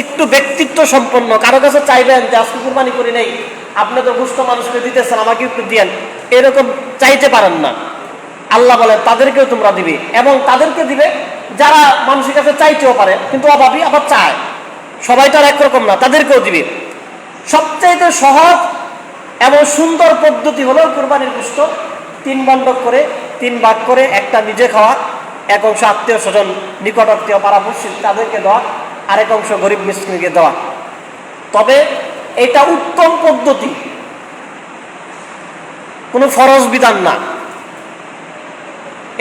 একটু ব্যক্তিত্ব সম্পন্ন, কারো কাছে চাইবেন যে আজকে কুরবানি করি নেই, আপনি তো দুস্থ মানুষকে দিতেছেন, আমাকে একটু দিয়েন, এরকম চাইতে পারেন না। আল্লাহ বলেন তাদেরকেও তোমরা দিবে, এবং তাদেরকে দিবে যারা মানুষের কাছে চাইতেও পারে কিন্তু অভাবী আবার চায়, সবাই তো আর একরকম না, তাদেরকেও দিবে। সবচাইতে সহজ এবং সুন্দর পদ্ধতি হলো কুরবানির গোশত তিন বন্টক করে, তিন ভাগ করে, একটা নিজে খাওয়া, এক অংশ আত্মীয় স্বজন নিকট আত্মীয় পাড়াপড়শি তাদেরকে দেওয়া, আরেক অংশ গরিব মিসকিনকে দেওয়া। তবে এটা উত্তম পদ্ধতি, কোনো ফরজ বিধান না,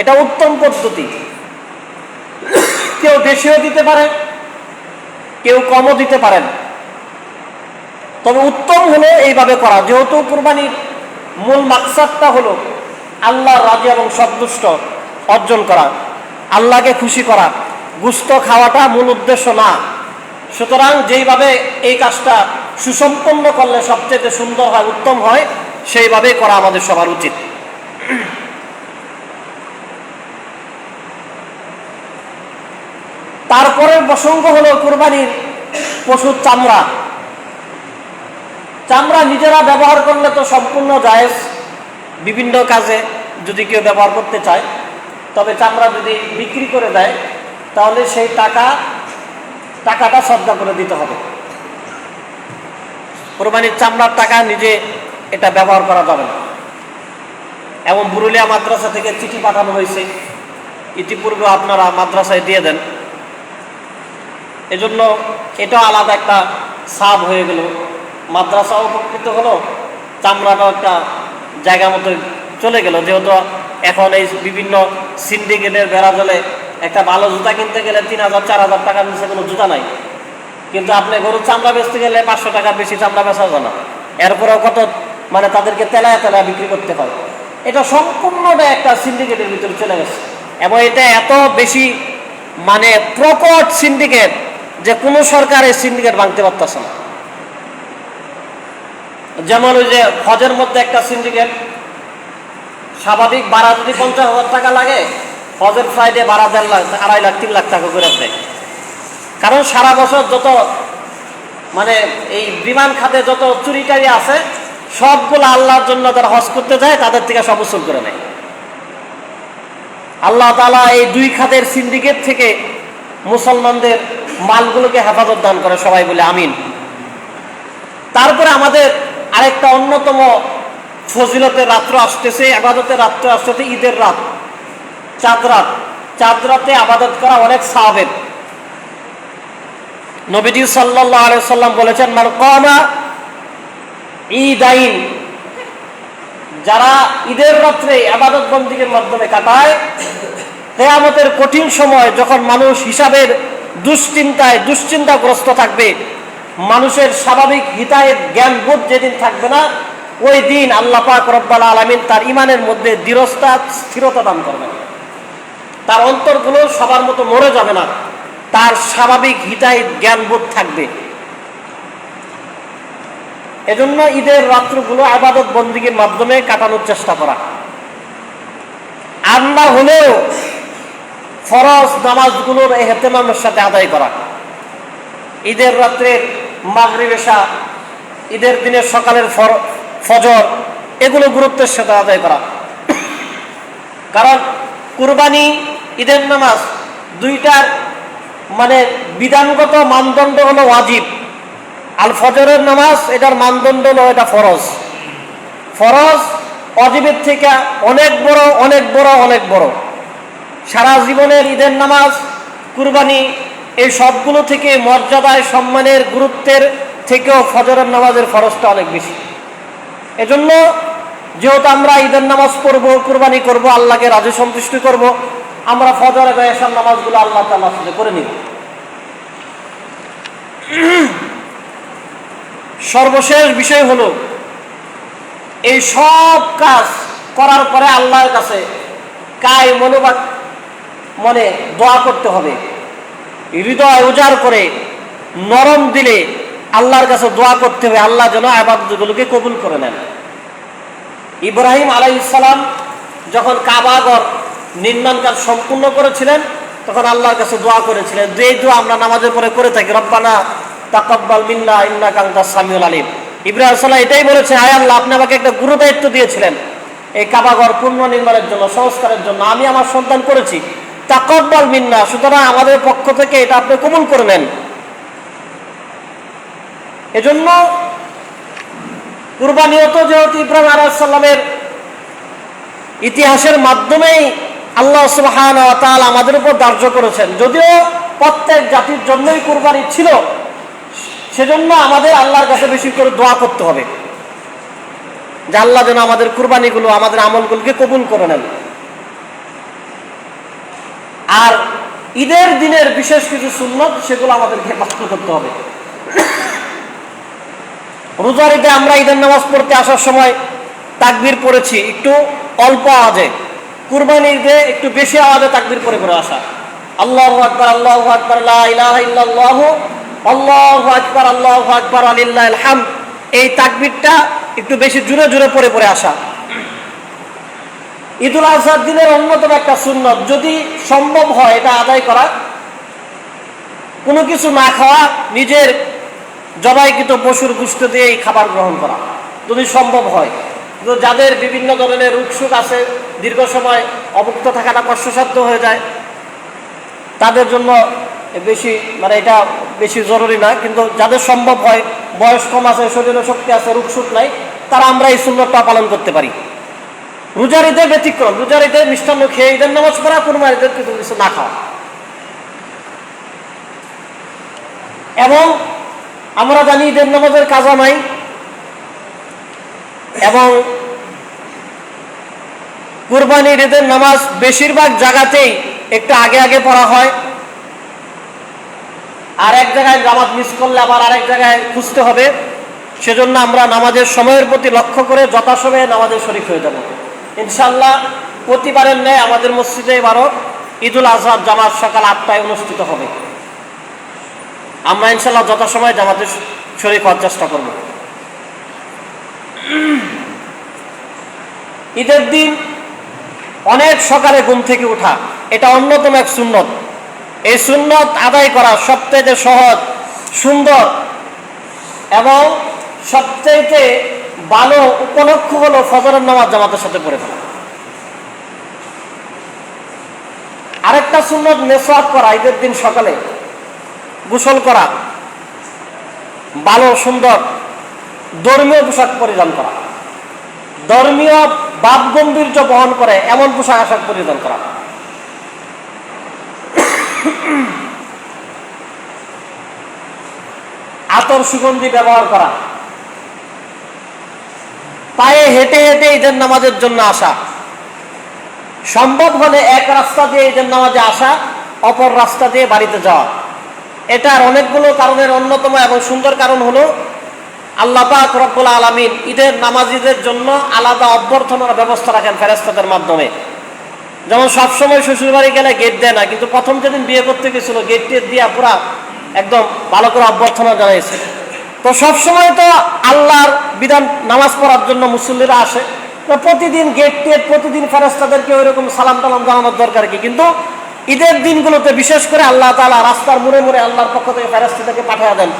এটা উত্তম পদ্ধতি। কেউ বেশিও দিতে পারে, কেউ কমও দিতে পারেন, তবে উত্তম হলো এইভাবে করা, যেহেতু কুরবানির মূল মাকসাদটা হলো আল্লাহর রাজি এবং সন্তুষ্ট অর্জন করা, আল্লাহকে খুশি করা। গোশত খাওয়াটা মূল উদ্দেশ্য না। সুতরাং যেইভাবে এই কাজটা সুসম্পন্ন করলে সবচেয়ে সুন্দর হয়, উত্তম হয়, সেইভাবেই করা আমাদের সবার উচিত। তারপরের প্রসঙ্গ হলো কুরবানির পশুর চামড়া। চামড়া নিজেরা ব্যবহার করলে তো সম্পূর্ণ জায়েজ, বিভিন্ন কাজে যদি কেউ ব্যবহার করতে চায়। তবে চামড়া যদি বিক্রি করে দেয় তাহলে সেই টাকাটা সদকা করে দিতে হবে। কুরবানির চামড়ার টাকা নিজে এটা ব্যবহার করা যাবে না। এবং পুরুলিয়া মাদ্রাসা থেকে চিঠি পাঠানো হয়েছে, ইতিপূর্বে আপনারা মাদ্রাসায় দিয়ে দেন, এজন্য এটা আলাদা একটা সাব হয়ে গেল, মাদ্রাসাও উপকৃত হলো, চামড়াটাও একটা জায়গা মতো চলে গেল। যেহেতু এখন এই বিভিন্ন সিন্ডিকেটের বেড়া জলে একটা ভালো জুতা কিনতে গেলে 3000 4000 টাকার নিচে কোনো জুতা নাই, কিন্তু আপনি গরুর চামড়া বেচতে গেলে 500 টাকার বেশি চামড়া বেচা যায় না। এরপরেও কত মানে তাদেরকে তেলায় তেলায় বিক্রি করতে হয়। এটা সম্পূর্ণটা একটা সিন্ডিকেটের ভিতরে চলে গেছে, এবং এটা এত বেশি মানে প্রকট সিন্ডিকেট যে কোনো সরকার এই সিন্ডিকেট ভাঙতে পারতেছে না। যেমন ওই যে হজের মধ্যে একটা সিন্ডিকেট, স্বাভাবিক ভাড়া যদি 50,000 টাকা লাগে, হজের ফ্লাইটে ভাড়া 1.5 লাখ 2.5 লাখ 3 লাখ টাকা করে দেয়। কারণ সারা বছর যত মানে এই বিমান খাতে যত চুরিকারী আছে সবগুলো আল্লাহর জন্য যারা হজ করতে যায় তাদের থেকে সব উসুল করে নেয়। আল্লাহ তাআলা এই দুই খাতের সিন্ডিকেট থেকে মুসলমানদের মালগুলোকে হেফাজত দান করে, সবাই বলে আমিন। তারপরে আমাদের আরেকটা অন্যতম ফজিলতের রাত্র আসতেছে, ইবাদতের রাত্র আসতেছে ঈদের রাত, চাঁদ রাত। চাঁদ রাতে ইবাদত করা অনেক সাওয়াবের। নবীজি সাল্লাল্লাহু আলাইহি ওয়াসাল্লাম বলেছেন, মান কামা ঈদাইন, যারা ঈদের রাত্রে ইবাদত বন্দেগীর মাধ্যমে কাটায়, কিয়ামতের কঠিন সময় যখন মানুষ হিসাবের দুশ্চিন্তাগ্রস্ত থাকবে, মানুষের স্বাভাবিক হিতায়েত জ্ঞান বোধ যেদিন থাকবে না, ওই দিন আল্লাহ পাক রব্বুল আলামিন তার ইমানের মধ্যে দৃঢ়তা স্থিরতা দান করবেন। তার অন্তরগুলো সবার মতো মরে যাবে না, তার স্বাভাবিক হিতায়েত জ্ঞান বোধ থাকবে। এজন্য ঈদের রাত্রগুলো ইবাদত বন্দেগীর মাধ্যমে কাটানোর চেষ্টা করা, আর না হলেও ফরজ নামাজগুলোর ইহতিমামের সাথে আদায় করা। ঈদের রাত্রের মাগরিব এশা, ঈদের দিনের সকালের ফজর, এগুলো গুরুত্বের সাথে আদায় করা। কারণ কুরবানি, ঈদের নামাজ দুইটার বিধানগত মানদণ্ড হলো ওয়াজিব। আল ফজরের নামাজ এটার মানদণ্ড হলো এটা ফরজ। ফরজ ওয়াজিবের থেকে অনেক বড়, অনেক বড়, অনেক বড়। সারা জীবনের ঈদের নামাজ, কুরবানি, এই সবগুলো থেকে মর্যাদায়, সম্মানের, গুরুত্বের থেকেও ফজরের নামাজের ফরজটা অনেক বেশি। এজন্য যেহেতু আমরা ঈদের নামাজ পড়ব, কুরবানি করব, আল্লাহকে রাজি সন্তুষ্টি করব, আমরা ফজর এবং এশার নামাজগুলো আল্লাহ তাআলার সাথে করে নিব। সর্বশেষ বিষয় হলো, এই সব কাজ করার পরে আল্লাহর কাছে মনে দোয়া করতে হবে, হৃদয় উজাড় করে নরম দিলে আল্লাহর কাছে দোয়া করতে হবে, আল্লাহ যেন ইবাদতগুলোকে কবুল করে নেন। ইব্রাহিম আলাইহিস সালাম যখন কাবাঘর নির্মাণ কাজ সম্পূর্ণ করেছিলেন, তখন আল্লাহর কাছে দোয়া করেছিলেন। যে দোয়া আমরা নামাজের পরে করে থাকি, রব্বানা তাকাব্বাল মিন্না ইন্নাকা আনতাস সামিউল আলিম। ইব্রাহিম সাল্লাল্লাহু এটাই বলেছে, আয় আল্লাহ, আপনি আমাকে একটা গুরু দায়িত্ব দিয়েছিলেন এই কাবাঘর পুনর্নির্মাণের জন্য, সংস্কারের জন্য। আমি আমার সন্তান করেছি, তাকাব্বাল মিন্না, সুতরাং আমাদের পক্ষ থেকে এটা আপনি কবুল করে নেন। এজন্য কুরবানিও তো যেহেতু ইব্রাহিম আলাইহিস সালামের ইতিহাসের মাধ্যমেই আল্লাহ সুবহানাহু ওয়া তাআলা আমাদের উপর ধার্য করেছেন, যদিও প্রত্যেক জাতির জন্যই কুরবানি ছিল, সেজন্য আমাদের আল্লাহর কাছে বেশি করে দোয়া করতে হবে যে আল্লাহ যেন আমাদের কুরবানিগুলো, আমাদের আমলগুলোকে কবুল করে নেন। আর ঈদের দিনের বিশেষ কিছু সুন্নত, সেগুলো আমাদেরকে পালন করতে হবে। রোজার ঈদে আমরা ঈদের নামাজ পড়তে আসার সময় তাকবীর পড়েছি একটু অল্প আওয়াজে, কুরবানির ঈদে একটু বেশি আওয়াজে তাকবীর পড়ে করে আসা। আল্লাহু আকবার, আল্লাহু আকবার, লা ইলাহা ইল্লাল্লাহু, আল্লাহু আকবার, আল্লাহু আকবার, ওয়ালিল্লাহিল হামদ, এই তাকবীরটা একটু বেশি জোরে জোরে পড়ে পড়ে আসা। ঈদুল আজহার দিনের অন্যতম একটা সুন্নত, যদি সম্ভব হয় এটা আদায় করা, কোনো কিছু না খাওয়া, নিজের জবাইকৃত পশুর গোশত দিয়ে এই খাবার গ্রহণ করা যদি সম্ভব হয়। তো যাদের বিভিন্ন ধরনের রোগশোক আছে, দীর্ঘ সময় অভুক্ত থাকাটা কষ্টসাধ্য হয়ে যায়, তাদের জন্য বেশি এটা বেশি জরুরি না। কিন্তু যাদের সম্ভব হয়, বয়স কম আছে, শরীরে শক্তি আছে, রোগশোক নাই, তারা আমরা এই সুন্নতটা পালন করতে পারি। রোজার ঈদে ব্যতিক্রম, রোজার ঈদে মিষ্টান্ন খেয়ে ঈদের নামাজ পড়া, কুরবানির ঈদের কিছু না খাওয়া। এবং আমরা জানি ঈদের নামাজের কাজা নাই, এবং কুরবানির ঈদের নামাজ বেশিরভাগ জায়গাতেই একটু আগে আগে পড়া হয়, আর এক জায়গায় জামাত মিস করলে আবার আরেক জায়গায় খুঁজতে হবে। সেজন্য আমরা নামাজের সময়ের প্রতি লক্ষ্য করে যথাসময়ে নামাজে শরীক হয়ে যাব ইনশাআল্লাহ। প্রতিবারের ন্যায় আমাদের মসজিদে এবারও ঈদুল আজহার জামাত সকাল 8টায় অনুষ্ঠিত হবে। আমরা ইনশাআল্লাহ যথাসময়ে জামাতে শরীক হওয়ার চেষ্টা করব। ঈদের দিন অনেক সকালে ঘুম থেকে ওঠা, এটা অন্যতম এক সুন্নত। এই সুন্নত আদায় করা সবচেয়ে সহজ, সুন্দর এবং সবচেয়ে ভালো উপলক্ষ হলো ফজরের নামাজ জামাতের সাথে পড়ে ফেলা। আরেকটা সুন্নত মেসওয়াক করা, ঈদের দিন সকালে গোসল করা, ভালো সুন্দর ধর্মীয় পোশাক পরিধান করা, ধর্মীয় ভাব গম্ভীর্য বহন করে এমন পোশাক আশাক পরিধান করা। আতর সুগন্ধি ব্যবহার করা, পায়ে হেঁটে হেঁটে ঈদের নামাজের জন্য আসা, সম্ভব হলে এক রাস্তা দিয়ে ঈদের নামাজে আসা, অপর রাস্তা দিয়ে বাড়িতে যাওয়া। এটার অনেকগুলো কারণের অন্যতম এবং সুন্দর কারণ হলো আল্লাহ পাক রব্বুল আলামিন ঈদের নামাজীদের জন্য আলাদা অভ্যর্থনার ব্যবস্থা রাখেন ফেরেশতাদের মাধ্যমে। যেমন সবসময় শ্বশুরবাড়ি গেলে গেট দেয় না, কিন্তু প্রথম যেদিন বিয়ে করতে গেছিল গেট টেট দিয়া পুরা একদম ভালো করে অভ্যর্থনা জানাইছে। তো সবসময় তো আল্লাহর বিধান নামাজ পড়ার জন্য মুসল্লিরা আসে, তো প্রতিদিন গেট টেট প্রতিদিন ফেরেশতাদেরকে ওইরকম সালাম টালাম জানানোর দরকার কি? কিন্তু ঈদের দিনগুলোতে বিশেষ করে আল্লাহ তাআলা রাস্তার মোড়ে মোড়ে আল্লাহর পক্ষ থেকে ফেরেশতাদেরকে পাঠিয়ে দেন,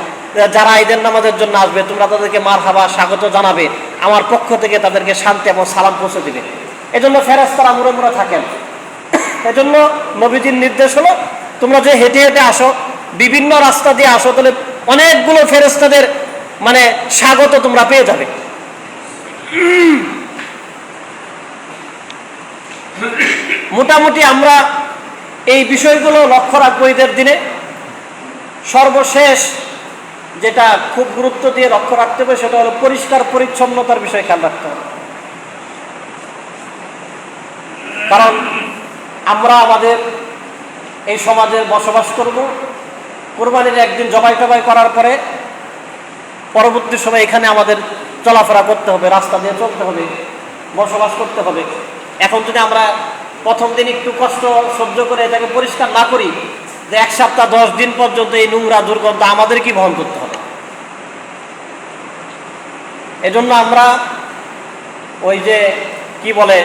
যারা ঈদের নামাজের জন্য আসবে তোমরা তাদেরকে মারহাবা স্বাগত জানাবে, আমার পক্ষ থেকে তাদেরকে শান্তি এবং সালাম পৌঁছে দিবে। এজন্য ফেরেশতারা মোড়ে মোড়ে থাকেন। এজন্য নবীজির নির্দেশ হলো তোমরা যে হেঁটে হেঁটে আসো, বিভিন্ন রাস্তা দিয়ে আসো, তাহলে অনেকগুলো ফেরেশতাদের মানে স্বাগত তোমরা পেয়ে যাবে। মোটামুটি আমরা এই বিষয়গুলো লক্ষ্য রাখবো ঈদের দিনে। সর্বশেষ যেটা খুব গুরুত্ব দিয়ে লক্ষ্য রাখতে হবে সেটা হলো পরিষ্কার পরিচ্ছন্নতার বিষয়ে খেয়াল রাখতে হবে। কারণ আমরা আমাদের এই সমাজে বসবাস করব, কুরবানির একদিন জবাই টবাই করার পরে পরবর্তী সময় এখানে আমাদের চলাফেরা করতে হবে, রাস্তা দিয়ে চলতে হবে, বসবাস করতে হবে। এখন যদি আমরা প্রথম দিন একটু কষ্ট সহ্য করে এটাকে পরিষ্কার না করি, যে 1 সপ্তাহ 10 দিন পর্যন্ত এই নোংরা দুর্গন্ধ আমাদের কি বহন করতে হবে? এজন্য আমরা ওই যে কি বলে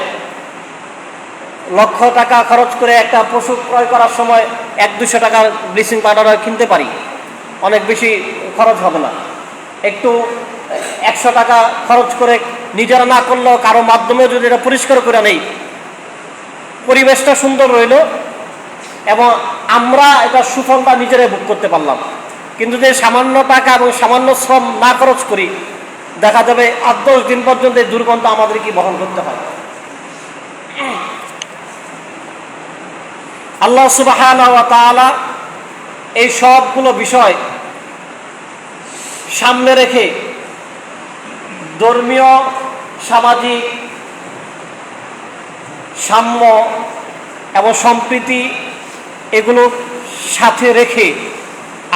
লক্ষ টাকা খরচ করে একটা পশু ক্রয় করার সময় 100-200 টাকার ব্লিচিং পাউডার কিনতে পারি, অনেক বেশি খরচ হবে না। একটু 100 টাকা খরচ করে নিজেরা না করলেও কারো মাধ্যমে যদি এটা পরিষ্কার করে নেই, পরিবেশটা সুন্দর রইল এবং আমরা এটা সুফলটা নিজেরাই ভোগ করতে পারলাম। কিন্তু যে সামান্য টাকা এবং সামান্য শ্রম না খরচ করি, দেখা যাবে 8-10 দিন পর্যন্ত এই দুর্গন্ধ আমাদের কি বহন করতে হয়। আল্লাহ সুবহানাহু ওয়া তাআলা এই সবগুলো বিষয় সামনে রেখে ধর্মীয়, সামাজিক সাম্য এবং সম্প্রীতি এগুলো সাথে রেখে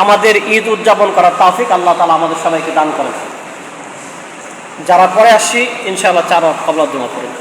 আমাদের ঈদ উদযাপন করার তৌফিক আল্লাহ তাআলা আমাদের সবাইকে দান করেন। যারা পরে আসছি ইনশাআল্লাহ 4 ওয়াক্ত কবলা জমা করুন।